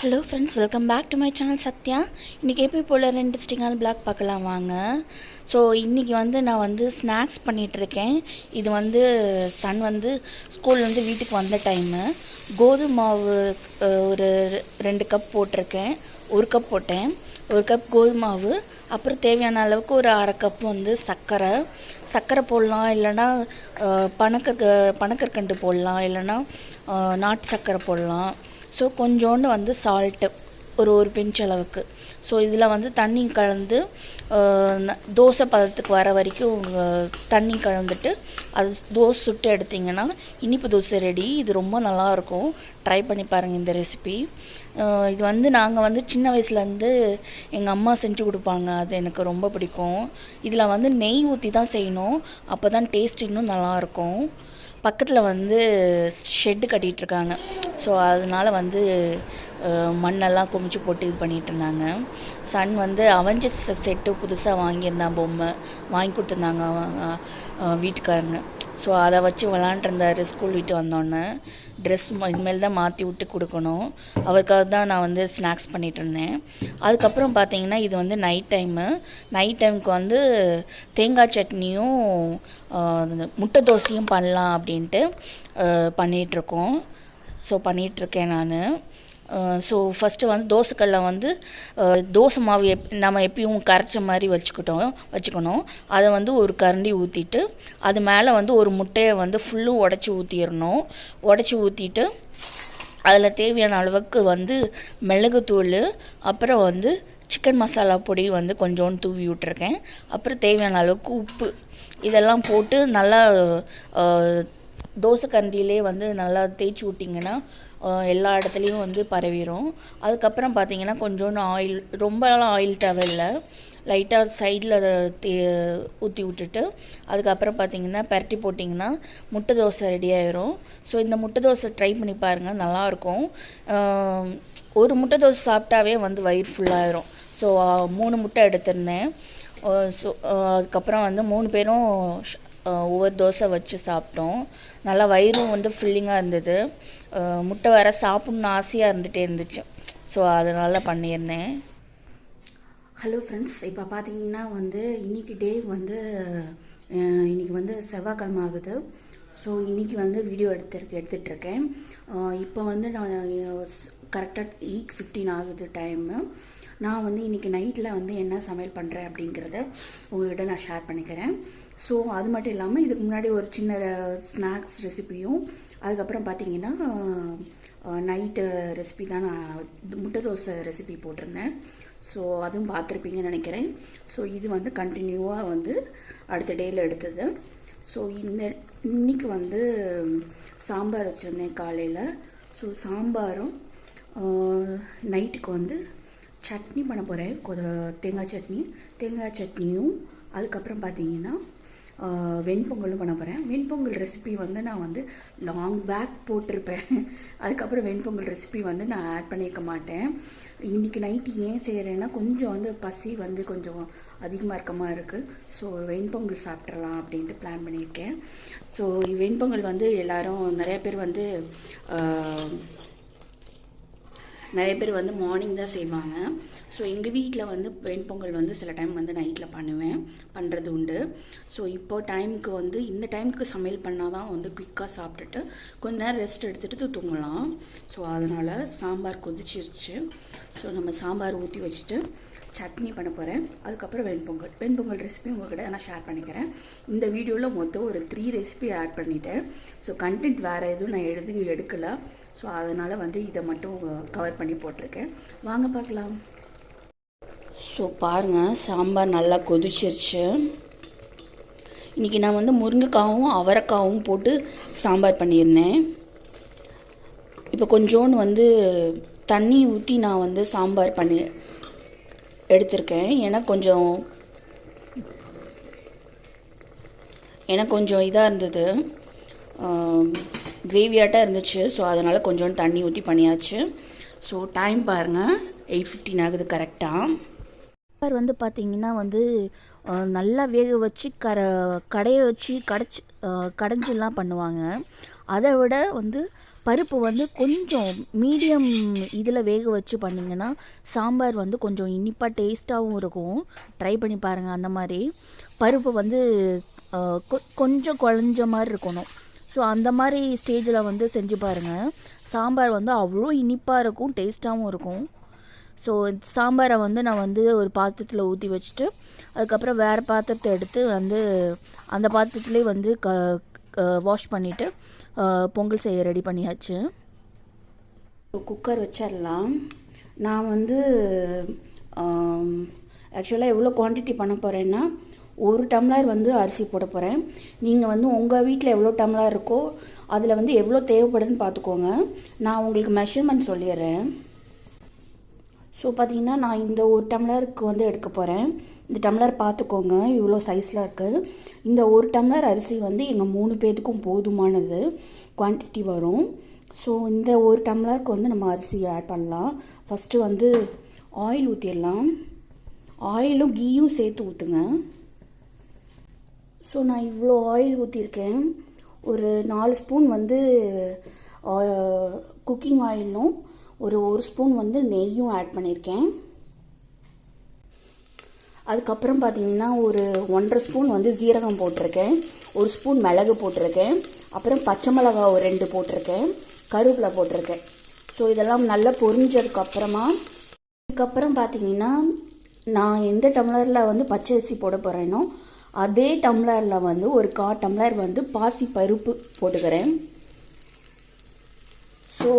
Hello friends, welcome back to my channel Sathya. இன்றைக்கி எப்போ போல் 2 இன்ட்ரெஸ்டிங்கான பிளாக் பார்க்கலாம் வாங்க. ஸோ இன்றைக்கி நான் ஸ்நாக்ஸ் பண்ணிகிட்ருக்கேன். இது சன் ஸ்கூல்லேருந்து வீட்டுக்கு வந்த டைமு. கோதுமை மாவு ஒரு 2 கப் போட்டிருக்கேன். 1 கப் போட்டேன். 1 கப் கோதுமை மாவு, அப்புறம் தேவையான அளவுக்கு ஒரு 1/2 கப் சர்க்கரை போடலாம், இல்லைன்னா பனக்கற்கண்டு போடலாம், இல்லைன்னா நாட்டு சர்க்கரை போடலாம். ஸோ கொஞ்சோண்டு சால்ட்டு ஒரு பிஞ்ச் அளவுக்கு. ஸோ இதில் தண்ணி கலந்து தோசை பதத்துக்கு வர வரைக்கும் தண்ணி கலந்துட்டு அது தோசை சுட்டு எடுத்திங்கன்னா இனிப்பு தோசை ரெடி. இது ரொம்ப நல்லாயிருக்கும், ட்ரை பண்ணி பாருங்கள் இந்த ரெசிபி. இது நாங்கள் சின்ன வயசுலேருந்து எங்கள் அம்மா செஞ்சு கொடுப்பாங்க. அது எனக்கு ரொம்ப பிடிக்கும். இதில் நெய் ஊற்றி தான் செய்யணும், அப்போ தான் டேஸ்ட் இன்னும் நல்லாயிருக்கும். பக்கத்தில் ஷெட்டு கட்டிகிட்ருக்காங்க. ஸோ அதனால் மண்ணெல்லாம் குமிச்சு போட்டு இது பண்ணிகிட்டு இருந்தாங்க. சன் அவெஞ்சர்ஸ் செட்டு புதுசாக வாங்கியிருந்தான், பொம்மை வாங்கி கொடுத்துருந்தாங்க வீட்டுக்காரங்க. ஸோ அதை வச்சு விளாண்டுருந்தார். ஸ்கூல் விட்டு வந்தோடனே ட்ரெஸ் இனிமேல் தான் மாற்றி விட்டு கொடுக்கணும். அவருக்காக தான் நான் ஸ்நாக்ஸ் பண்ணிகிட்டு இருந்தேன். அதுக்கப்புறம் பார்த்தீங்கன்னா இது நைட் டைமுக்கு தேங்காய் சட்னியும் முட்டை தோசையும் பண்ணலாம் அப்படின்ட்டு பண்ணிகிட்ருக்கோம். ஸோ பண்ணிகிட்ருக்கேன் நான். ஸோ ஃபஸ்ட்டு தோசைக்கல்ல தோசை மாவு நம்ம எப்பயும் கரைச்ச மாதிரி வச்சுக்கணும். அதை ஒரு கரண்டி ஊற்றிட்டு அது மேலே ஒரு முட்டையை ஃபுல்லும் உடச்சி ஊற்றிடணும். உடச்சி ஊற்றிட்டு அதில் தேவையான அளவுக்கு மிளகுத்தூள், அப்புறம் சிக்கன் மசாலா பொடி கொஞ்சோண்டு தூவி விட்டுருக்கேன். அப்புறம் தேவையான அளவுக்கு உப்பு, இதெல்லாம் போட்டு நல்லா தோசை கரண்டியிலே நல்லா தேய்ச்சி விட்டிங்கன்னா எல்லா இடத்துலையும் பரவிடும். அதுக்கப்புறம் பார்த்திங்கன்னா கொஞ்சோண்டு ஆயில், ரொம்பலாம் ஆயில் தேவையில்லை, லைட்டாக சைடில் ஊற்றி விட்டுட்டு அதுக்கப்புறம் பார்த்திங்கன்னா பரட்டி போட்டிங்கன்னா முட்டை தோசை ரெடி ஆயிரும். ஸோ இந்த முட்டை தோசை ட்ரை பண்ணி பாருங்கள், நல்லாயிருக்கும். ஒரு முட்டை தோசை சாப்பிட்டாவே வயிறு ஃபுல்லாகிடும். ஸோ 3 முட்டை எடுத்திருந்தேன். ஸோ அதுக்கப்புறம் 3 பேரும் ஒவ்வொரு தோசை வச்சு சாப்பிட்டோம். நல்லா வயிறும் ஃபில்லிங்காக இருந்தது. முட்டை வேறு சாப்பிட்ணுன்னு ஆசையாக இருந்துச்சு. ஸோ அதனால் பண்ணியிருந்தேன். ஹலோ ஃப்ரெண்ட்ஸ், இப்போ பார்த்தீங்கன்னா இன்றைக்கி டே இன்றைக்கி செவ்வாய்க்கிழமை ஆகுது. ஸோ இன்றைக்கி வீடியோ எடுத்துகிட்ருக்கேன். இப்போ நான் கரெக்டாக 8:15 ஆகுது டைமு. நான் இன்றைக்கி நைட்டில் என்ன சமையல் பண்ணுறேன் அப்படிங்கிறத உங்கள்கிட்ட நான் ஷேர் பண்ணிக்கிறேன். ஸோ அது மட்டும் இல்லாமல் இதுக்கு முன்னாடி ஒரு சின்ன ஸ்நாக்ஸ் ரெசிபியும், அதுக்கப்புறம் பார்த்தீங்கன்னா நைட்டு ரெசிபி தான் நான் முட்டை தோசை ரெசிபி போட்டிருந்தேன். ஸோ அதுவும் பார்த்துருப்பீங்கன்னு நினைக்கிறேன். ஸோ இது கண்டினியூவாக அடுத்த டேயில் எடுத்தது. ஸோ இன்னைக்கு சாம்பார் வச்சுருந்தேன் காலையில். ஸோ சாம்பாரும் நைட்டுக்கு சட்னி பண்ண போகிறேன், தேங்காய் சட்னியும். அதுக்கப்புறம் பார்த்தீங்கன்னா வெண்பொங்கலும் பண்ண போகிறேன். வெண்பொங்கல் ரெசிபி நான் லாங் பேக் போட்டிருப்பேன். அதுக்கப்புறம் வெண்பொங்கல் ரெசிபி நான் ஆட் பண்ணியிருக்க மாட்டேன். இன்றைக்கி நைட்டு ஏன் செய்கிறேன்னா கொஞ்சம் பசி கொஞ்சம் அதிகமாக இருக்க மாதிரி இருக்குது. ஸோ வெண்பொங்கல் சாப்பிட்றலாம் அப்படின்ட்டு பிளான் பண்ணியிருக்கேன். ஸோ வெண்பொங்கல் எல்லோரும் நிறைய பேர் மார்னிங் தான் செய்வாங்க. ஸோ எங்கள் வீட்டில் வெண்பொங்கல் சில டைம் நைட்டில் பண்ணுறது உண்டு. ஸோ இப்போது டைமுக்கு இந்த டைமுக்கு சமையல் பண்ணால் தான் குயிக்காக சாப்பிட்டுட்டு கொஞ்ச நேரம் ரெஸ்ட் எடுத்துகிட்டு தூங்கலாம். ஸோ அதனால் சாம்பார் கொதிச்சிருச்சு. ஸோ நம்ம சாம்பார் ஊற்றி வச்சுட்டு சட்னி பண்ண போகிறேன். அதுக்கப்புறம் வெண்பொங்கல் ரெசிபி உங்கள்கிட்ட நான் ஷேர் பண்ணிக்கிறேன். இந்த வீடியோவில் மொத்தம் ஒரு 3 ரெசிபி ஆட் பண்ணிட்டேன். ஸோ கண்டென்ட் வேறு எதுவும் நான் எடுக்கலை. ஸோ அதனால் இதை மட்டும் கவர் பண்ணி போட்டிருக்கேன். வாங்க பார்க்கலாம். ஸோ பாருங்கள், சாம்பார் நல்லா கொதிச்சிருச்சு. இன்றைக்கி நான் முருங்கைக்காவும் அவரைக்காவும் போட்டு சாம்பார் பண்ணியிருந்தேன். இப்போ கொஞ்சோண்டு தண்ணி ஊற்றி நான் சாம்பார் பண்ணி எடுத்திருக்கேன். ஏன்னா கொஞ்சம் இதாக இருந்தது, கிரேவியாட்டாக இருந்துச்சு. ஸோ அதனால் கொஞ்சோண்டு தண்ணி ஊற்றி பண்ணியாச்சு. ஸோ டைம் பாருங்கள், 8:15 ஆகுது கரெக்டாக. சாம்பார் பார்த்திங்கன்னா நல்லா வேக வச்சு கடையை வச்சு கடைஞ்சிலாம் பண்ணுவாங்க. அதை விட பருப்பு வந்து கொஞ்சம் மீடியம் இதில் வேக வச்சு பண்ணிங்கன்னா சாம்பார் வந்து கொஞ்சம் இனிப்பாக டேஸ்ட்டாகவும் இருக்கும். ட்ரை பண்ணி பாருங்கள். அந்த மாதிரி பருப்பு வந்து கொஞ்சம் குழஞ்ச மாதிரி இருக்கணும். ஸோ அந்த மாதிரி ஸ்டேஜில் வந்து செஞ்சு பாருங்கள். சாம்பார் வந்து அவ்வளோ இனிப்பாக இருக்கும், டேஸ்ட்டாகவும் இருக்கும். ஸோ சாம்பாரை வந்து நான் வந்து ஒரு பாத்திரத்தில் ஊற்றி வச்சுட்டு அதுக்கப்புறம் வேறு பாத்திரத்தை எடுத்து வந்து அந்த பாத்திரத்துலேயே வந்து வாஷ் பண்ணிவிட்டு பொங்கல் செய்ய ரெடி பண்ணியாச்சு. குக்கர் வச்சிடலாம். நான் வந்து ஆக்சுவலாக எவ்வளோ குவான்டிட்டி பண்ண போகிறேன்னா 1 டம்ளர் வந்து அரிசி போட போகிறேன். நீங்கள் வந்து உங்கள் வீட்டில் எவ்வளோ டம்ளர் இருக்கோ அதில் வந்து எவ்வளோ தேவைப்படுதுன்னு பார்த்துக்கோங்க. நான் உங்களுக்கு மெஷர்மெண்ட் சொல்லிடுறேன். ஸோ பார்த்தீங்கன்னா நான் இந்த 1 டம்ளருக்கு வந்து எடுக்க போகிறேன். இந்த டம்ளர் பார்த்துக்கோங்க, இவ்வளோ சைஸில் இருக்குது. இந்த 1 டம்ளர் அரிசி வந்து எங்கள் 3 பேருக்கும் போதுமானது குவான்டிட்டி வரும். ஸோ இந்த 1 டம்ளருக்கு வந்து நம்ம அரிசி ஆட் பண்ணலாம். ஃபஸ்ட்டு வந்து ஆயில் ஊற்றிடலாம். ஆயிலும் கீயும் சேர்த்து ஊற்றுங்க. ஸோ நான் இவ்வளோ ஆயில் ஊற்றிருக்கேன். ஒரு 4 ஸ்பூன் வந்து குக்கிங் ஆயிலும் ஒரு ஸ்பூன் வந்து நெய்யும் ஆட் பண்ணியிருக்கேன். அதுக்கப்புறம் பார்த்திங்கன்னா ஒரு 1.5 ஸ்பூன் வந்து ஜீரகம் போட்டிருக்கேன், 1 ஸ்பூன் மிளகு போட்டிருக்கேன், அப்புறம் பச்சை மிளகா ஒரு 2 போட்டிருக்கேன், கருவேப்பிலை போட்டிருக்கேன். ஸோ இதெல்லாம் நல்லா பொரிஞ்சதுக்கப்புறமா இதுக்கப்புறம் பார்த்திங்கன்னா நான் எந்த டம்ளரில் வந்து பச்சை அரிசி போட போகிறேனோ அதே டம்ளரில் வந்து ஒரு 1/4 டம்ளர் வந்து பாசி பருப்பு போட்டுக்கிறேன். ஸோ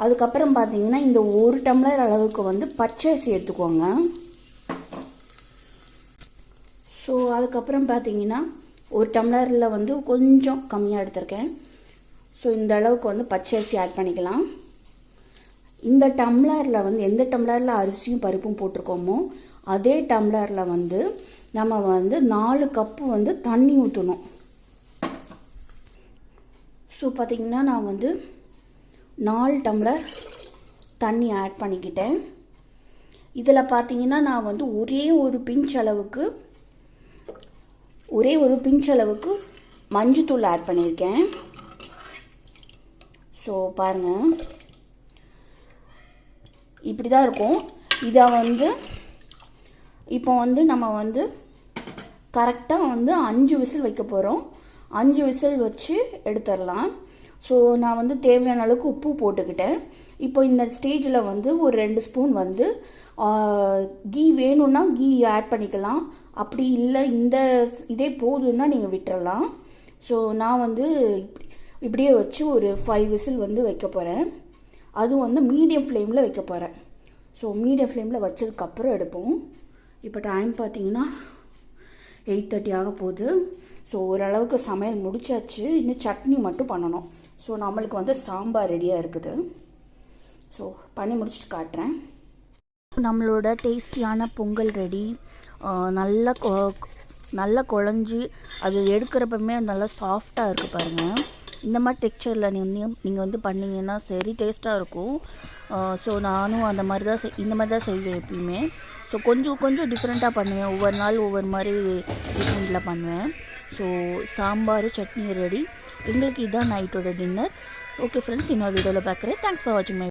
அதுக்கப்புறம் பார்த்தீங்கன்னா இந்த 1 டம்ளர் அளவுக்கு வந்து பச்சரிசி எடுத்துக்கோங்க. ஸோ அதுக்கப்புறம் பார்த்தீங்கன்னா 1 டம்ளரில் வந்து கொஞ்சம் கம்மியாக எடுத்திருக்கேன். ஸோ இந்த அளவுக்கு வந்து பச்சரிசி ஆட் பண்ணிக்கலாம். இந்த டம்ளரில் வந்து எந்த டம்ளரில் அரிசியும் பருப்பும் போட்டிருக்கோமோ அதே டம்ளரில் வந்து நம்ம வந்து 4 கப்பு வந்து தண்ணி ஊற்றணும். ஸோ பார்த்திங்கன்னா நான் வந்து 4 டம்ளர் தண்ணி ஆட் பண்ணிக்கிட்டேன். இதில் பார்த்தீங்கன்னா நான் வந்து ஒரே ஒரு பிஞ்ச் அளவுக்கு மஞ்சத்தூள் ஆட் பண்ணியிருக்கேன். ஸோ பாருங்கள், இப்படி தான் இருக்கும். இதை வந்து இப்போ வந்து நம்ம வந்து கரெக்டாக வந்து 5 விசில் வைக்க போகிறோம். 5 விசில் வச்சு எடுத்துடலாம். ஸோ நான் வந்து தேவையான அளவுக்கு உப்பு போட்டுக்கிட்டேன். இப்போ இந்த ஸ்டேஜில் வந்து ஒரு 2 ஸ்பூன் வந்து கீ வேணும்னா கீ ஆட் பண்ணிக்கலாம். அப்படி இல்லை இந்த இதே போதுன்னா நீங்கள் விட்டுறலாம். ஸோ நான் வந்து இப்படியே வச்சு ஒரு 5 விசில் வந்து வைக்க போகிறேன். அதுவும் வந்து மீடியம் ஃப்ளேமில் வைக்க போகிறேன். ஸோ மீடியம் ஃப்ளேமில் வச்சதுக்கப்புறம் எடுப்போம். இப்போ டைம் பார்த்தீங்கன்னா 8:30 ஆக போகுது. ஸோ ஓரளவுக்கு சமையல் முடிச்சாச்சு. இன்னும் சட்னி மட்டும் பண்ணணும். ஸோ நம்மளுக்கு வந்து சாம்பார் ரெடியாக இருக்குது. ஸோ பண்ணி முடிச்சுட்டு காட்டுறேன். நம்மளோட டேஸ்டியான பொங்கல் ரெடி. நல்லா குழஞ்சி அது எடுக்கிறப்பமே நல்லா சாஃப்டாக இருக்குது பாருங்கள். இந்த மாதிரி டெக்ஸ்சரில் நீங்கள் வந்து பண்ணிங்கன்னா சரி டேஸ்ட்டாக இருக்கும். ஸோ நானும் இந்த மாதிரி தான் செய்வேன் எப்பயுமே. ஸோ கொஞ்சம் டிஃப்ரெண்ட்டாக பண்ணுவேன். ஒவ்வொரு நாள் ஒவ்வொரு மாதிரி டிஃப்ரெண்ட்டில் பண்ணுவேன். So sambar chutney ready. எங்களுக்கு இதுதான் நைட்டோட டின்னர். ஓகே ஃப்ரெண்ட்ஸ், இன்னொரு வீடியோவில் பார்க்குறேன். தேங்க்ஸ் ஃபார் வாட்சிங் மை